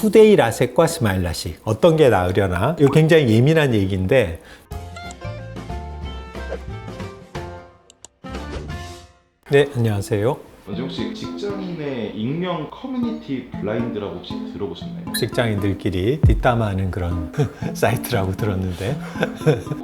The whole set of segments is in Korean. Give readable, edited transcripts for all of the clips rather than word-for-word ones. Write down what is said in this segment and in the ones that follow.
투데이 라섹과 스마일 라식 어떤 게 나으려나? 이거 굉장히 예민한 얘기인데 네, 안녕하세요. 먼저 혹시 직장인의 익명 커뮤니티 블라인드라고 혹시 들어보셨나요? 직장인들끼리 뒷담화하는 그런 사이트라고 들었는데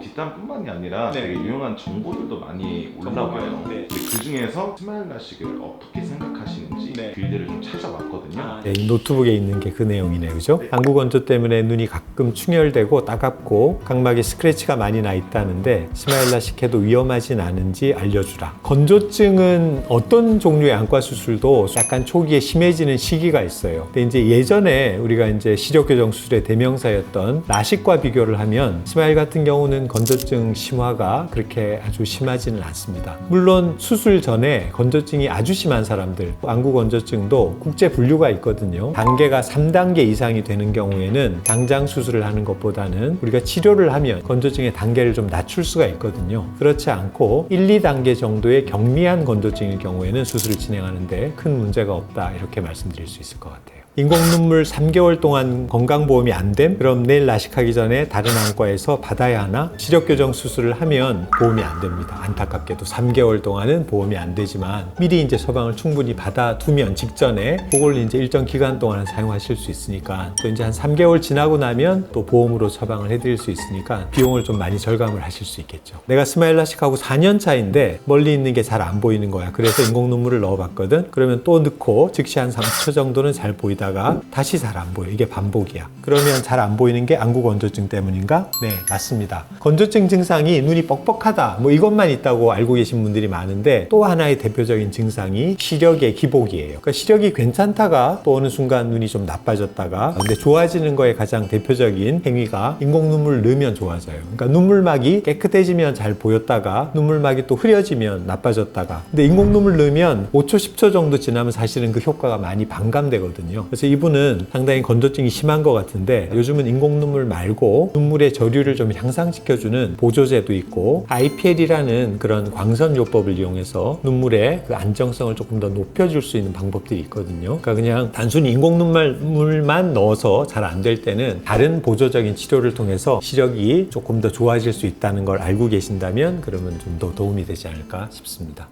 뒷담뿐만이 아니라 네. 되게 유용한 정보들도 많이 올라와요. 네. 근데 그 중에서 스마일 라식을 어떻게 생각하시는지 네. 길드를 좀 찾아봤거든요. 네, 이 노트북에 있는 게 그 내용이네요, 그죠? 방구 건조 때문에 눈이 가끔 충혈되고 따갑고 각막에 스크래치가 많이 나 있다는데 스마일 라식 해도 위험하진 않은지 알려주라. 건조증은 어떤 종류의 안과 수술도 약간 초기에 심해지는 시기가 있어요. 근데 이제 예전에 우리가 이제 시력 교정 수술의 대명사였던 라식과 비교를 하면 스마일 같은 경우는 건조증 심화가 그렇게 아주 심하지는 않습니다. 물론 수술 전에 건조증이 아주 심한 사람들, 안구 건조증도 국제 분류가 있거든요. 단계가 3단계 이상이 되는 경우에는 당장 수술을 하는 것보다는 우리가 치료를 하면 건조증의 단계를 좀 낮출 수가 있거든요. 그렇지 않고 1, 2단계 정도의 경미한 건조증일 경우에는 수술을 진행하는데 큰 문제가 없다, 이렇게 말씀드릴 수 있을 것 같아요. 인공눈물 3개월 동안 건강보험이 안 됨? 그럼 내일 라식하기 전에 다른 안과에서 받아야 하나? 시력교정 수술을 하면 보험이 안 됩니다. 안타깝게도 3개월 동안은 보험이 안 되지만 미리 이제 처방을 충분히 받아두면 직전에 그걸 이제 일정 기간 동안 사용하실 수 있으니까, 또 이제 한 3개월 지나고 나면 또 보험으로 처방을 해드릴 수 있으니까 비용을 좀 많이 절감을 하실 수 있겠죠. 내가 스마일 라식하고 4년 차인데 멀리 있는 게 잘 안 보이는 거야. 그래서 인공눈물을 넣어봤거든. 그러면 또 넣고 즉시 한 3초 정도는 잘 보이다가 다시 잘 안 보여. 이게 반복이야. 그러면 잘 안 보이는 게 안구 건조증 때문인가? 네, 맞습니다. 건조증 증상이 눈이 뻑뻑하다, 뭐 이것만 있다고 알고 계신 분들이 많은데, 또 하나의 대표적인 증상이 시력의 기복이에요. 그러니까 시력이 괜찮다가 또 어느 순간 눈이 좀 나빠졌다가, 근데 좋아지는 거에 가장 대표적인 행위가 인공눈물 넣으면 좋아져요. 그러니까 눈물막이 깨끗해지면 잘 보였다가 눈물막이 또 흐려지면 나빠졌다가, 근데 인공눈물 넣으면 5초 10초 정도 지나면 사실은 그 효과가 많이 반감되거든요. 그래서 이분은 상당히 건조증이 심한 것 같은데, 요즘은 인공눈물 말고 눈물의 저류를 좀 향상시켜주는 보조제도 있고 IPL이라는 그런 광선요법을 이용해서 눈물의 그 안정성을 조금 더 높여줄 수 있는 방법들이 있거든요. 그러니까 그냥 단순히 인공눈물만 넣어서 잘 안 될 때는 다른 보조적인 치료를 통해서 시력이 조금 더 좋아질 수 있다는 걸 알고 계신다면 그러면 좀 더 도움이 되지 않을까 싶습니다.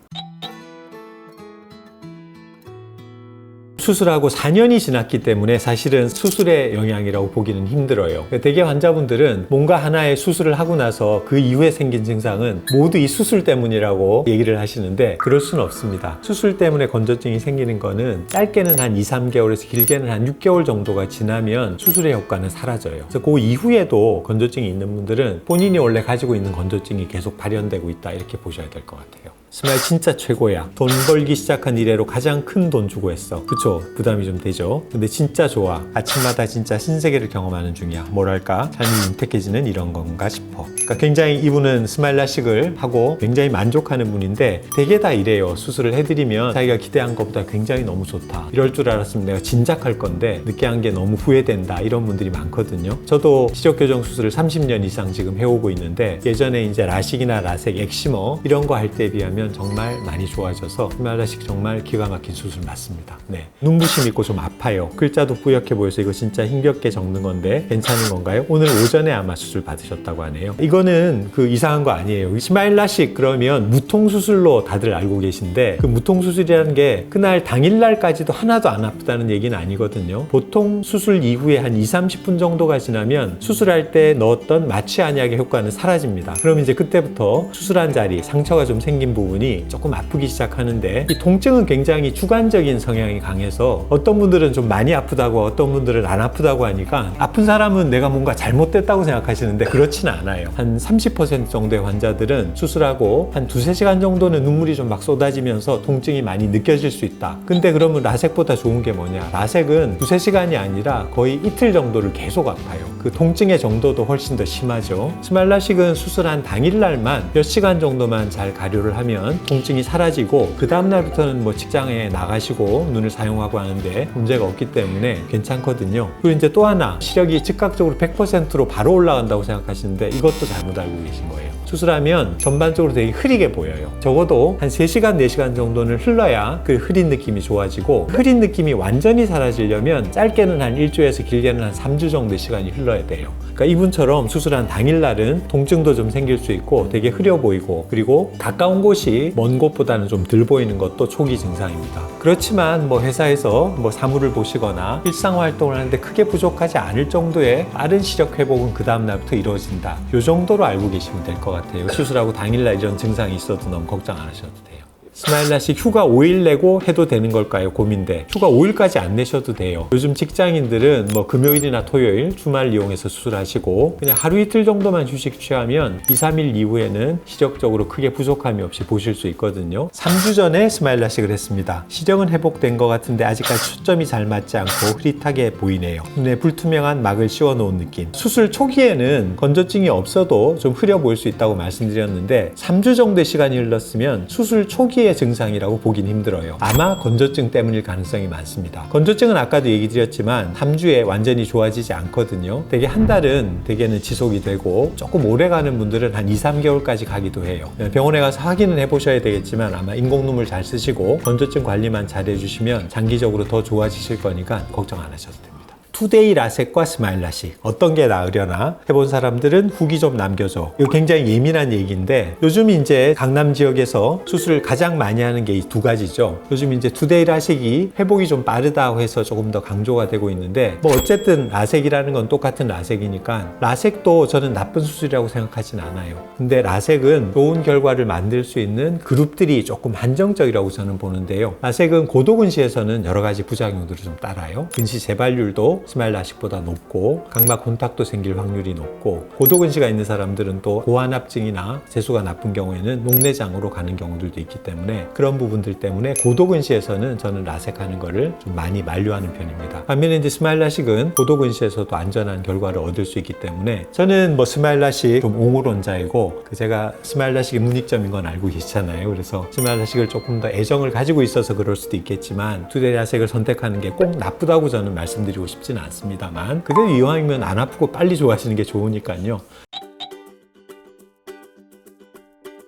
수술하고 4년이 지났기 때문에 사실은 수술의 영향이라고 보기는 힘들어요. 대개 환자분들은 뭔가 하나의 수술을 하고 나서 그 이후에 생긴 증상은 모두 이 수술 때문이라고 얘기를 하시는데, 그럴 수는 없습니다. 수술 때문에 건조증이 생기는 거는 짧게는 한 2, 3개월에서 길게는 한 6개월 정도가 지나면 수술의 효과는 사라져요. 그래서 그 이후에도 건조증이 있는 분들은 본인이 원래 가지고 있는 건조증이 계속 발현되고 있다, 이렇게 보셔야 될 것 같아요. 스마일 진짜 최고야. 돈 벌기 시작한 이래로 가장 큰 돈 주고 했어. 그쵸? 부담이 좀 되죠? 근데 진짜 좋아. 아침마다 진짜 신세계를 경험하는 중이야. 뭐랄까? 삶이 윤택해지는 이런 건가 싶어. 그러니까 굉장히 이분은 스마일 라식을 하고 굉장히 만족하는 분인데, 되게 다 이래요. 수술을 해드리면 자기가 기대한 것보다 굉장히 너무 좋다. 이럴 줄 알았으면 내가 진작할 건데 늦게 한 게 너무 후회된다. 이런 분들이 많거든요. 저도 시력교정 수술을 30년 이상 지금 해오고 있는데, 예전에 이제 라식이나 라섹, 엑시머 이런 거 할 때에 비하면 정말 많이 좋아져서 스마일 라식 정말 기가 막힌 수술 맞습니다. 네. 눈부심 있고 좀 아파요. 글자도 뿌옇게 보여서 이거 진짜 힘겹게 적는 건데 괜찮은 건가요? 오늘 오전에 아마 수술 받으셨다고 하네요. 이거는 그 이상한 거 아니에요. 스마일 라식 그러면 무통 수술로 다들 알고 계신데, 그 무통 수술이라는 게 그날 당일날까지도 하나도 안 아프다는 얘기는 아니거든요. 보통 수술 이후에 한 2, 30분 정도가 지나면 수술할 때 넣었던 마취 안약의 효과는 사라집니다. 그럼 이제 그때부터 수술한 자리, 상처가 좀 생긴 부분이 조금 아프기 시작하는데, 이 통증은 굉장히 주관적인 성향이 강해서 어떤 분들은 좀 많이 아프다고 어떤 분들은 안 아프다고 하니까, 아픈 사람은 내가 뭔가 잘못됐다고 생각하시는데 그렇지는 않아요. 한 30% 정도의 환자들은 수술하고 한 2-3시간 정도는 눈물이 좀 막 쏟아지면서 통증이 많이 느껴질 수 있다. 근데 그러면 라섹보다 좋은 게 뭐냐? 라섹은 2-3시간이 아니라 거의 이틀 정도를 계속 아파요. 그 통증의 정도도 훨씬 더 심하죠. 스마일 라식은 수술한 당일날만 몇 시간 정도만 잘 가료를 하면 하시면 통증이 사라지고 그 다음날부터는 뭐 직장에 나가시고 눈을 사용하고 하는데 문제가 없기 때문에 괜찮거든요. 그리고 이제 또 하나, 시력이 즉각적으로 100%로 바로 올라간다고 생각하시는데 이것도 잘못 알고 계신 거예요. 수술하면 전반적으로 되게 흐리게 보여요. 적어도 한 3시간, 4시간 정도는 흘러야 그 흐린 느낌이 좋아지고, 흐린 느낌이 완전히 사라지려면 짧게는 한 1주에서 길게는 한 3주 정도의 시간이 흘러야 돼요. 그러니까 이분처럼 수술한 당일날은 통증도 좀 생길 수 있고 되게 흐려 보이고, 그리고 가까운 곳이 먼 곳보다는 좀 덜 보이는 것도 초기 증상입니다. 그렇지만 뭐 회사에서 뭐 사무를 보시거나 일상활동을 하는데 크게 부족하지 않을 정도의 빠른 시력 회복은 그 다음날부터 이루어진다. 이 정도로 알고 계시면 될 것 같아요. 수술하고 당일날 이런 증상이 있어도 너무 걱정 안 하셔도 돼요. 스마일라식 휴가 5일 내고 해도 되는 걸까요? 고민돼. 휴가 5일까지 안 내셔도 돼요. 요즘 직장인들은 뭐 금요일이나 토요일, 주말 이용해서 수술하시고 그냥 하루 이틀 정도만 휴식 취하면 2, 3일 이후에는 시력적으로 크게 부족함이 없이 보실 수 있거든요. 3주 전에 스마일라식을 했습니다. 시력은 회복된 것 같은데 아직까지 초점이 잘 맞지 않고 흐릿하게 보이네요. 눈에 불투명한 막을 씌워놓은 느낌. 수술 초기에는 건조증이 없어도 좀 흐려 보일 수 있다고 말씀드렸는데 3주 정도의 시간이 흘렀으면 수술 초기에 증상이라고 보긴 힘들어요. 아마 건조증 때문일 가능성이 많습니다. 건조증은 아까도 얘기 드렸지만 3주에 완전히 좋아지지 않거든요. 대개 한 달은 대개는 지속이 되고 조금 오래 가는 분들은 한 2, 3개월까지 가기도 해요. 병원에 가서 확인은 해보셔야 되겠지만 아마 인공눈물 잘 쓰시고 건조증 관리만 잘 해주시면 장기적으로 더 좋아지실 거니까 걱정 안 하셔도 됩니다. 투데이 라섹과 스마일라식 어떤 게 나으려나 해본 사람들은 후기 좀 남겨줘. 이거 굉장히 예민한 얘기인데 요즘 이제 강남 지역에서 수술을 가장 많이 하는 게 이 두 가지죠. 요즘 이제 투데이 라섹이 회복이 좀 빠르다고 해서 조금 더 강조가 되고 있는데 뭐 어쨌든 라섹이라는 건 똑같은 라섹이니까 라섹도 저는 나쁜 수술이라고 생각하진 않아요. 근데 라섹은 좋은 결과를 만들 수 있는 그룹들이 조금 한정적이라고 저는 보는데요. 라섹은 고도근시에서는 여러 가지 부작용들을 좀 따라요. 근시 재발률도 스마일라식보다 높고 각막 혼탁도 생길 확률이 높고, 고도근시가 있는 사람들은 또 고환압증이나 재수가 나쁜 경우에는 녹내장으로 가는 경우들도 있기 때문에 그런 부분들 때문에 고도근시에서는 저는 라섹하는 거를 좀 많이 만류하는 편입니다. 반면에 이제 스마일라식은 고도근시에서도 안전한 결과를 얻을 수 있기 때문에 저는 뭐 스마일라식 좀 옹호론자이고, 제가 스마일라식의 문익점인 건 알고 계시잖아요. 그래서 스마일라식을 조금 더 애정을 가지고 있어서 그럴 수도 있겠지만 투데이 라섹을 선택하는 게 꼭 나쁘다고 저는 말씀드리고 싶지는 않습니다만, 그래도 이왕이면 안 아프고 빨리 좋아지는 게 좋으니까요.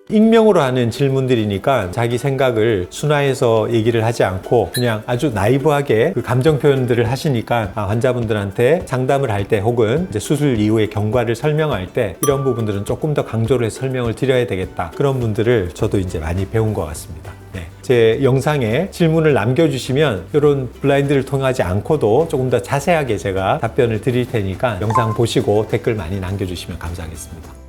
익명으로 하는 질문들이니까 자기 생각을 순화해서 얘기를 하지 않고 그냥 아주 나이브하게 그 감정 표현들을 하시니까 환자분들한테 상담을 할 때 혹은 이제 수술 이후의 경과를 설명할 때 이런 부분들은 조금 더 강조를 해서 설명을 드려야 되겠다. 그런 분들을 저도 이제 많이 배운 것 같습니다. 네. 제 영상에 질문을 남겨주시면 이런 블라인드를 통하지 않고도 조금 더 자세하게 제가 답변을 드릴 테니까 영상 보시고 댓글 많이 남겨주시면 감사하겠습니다.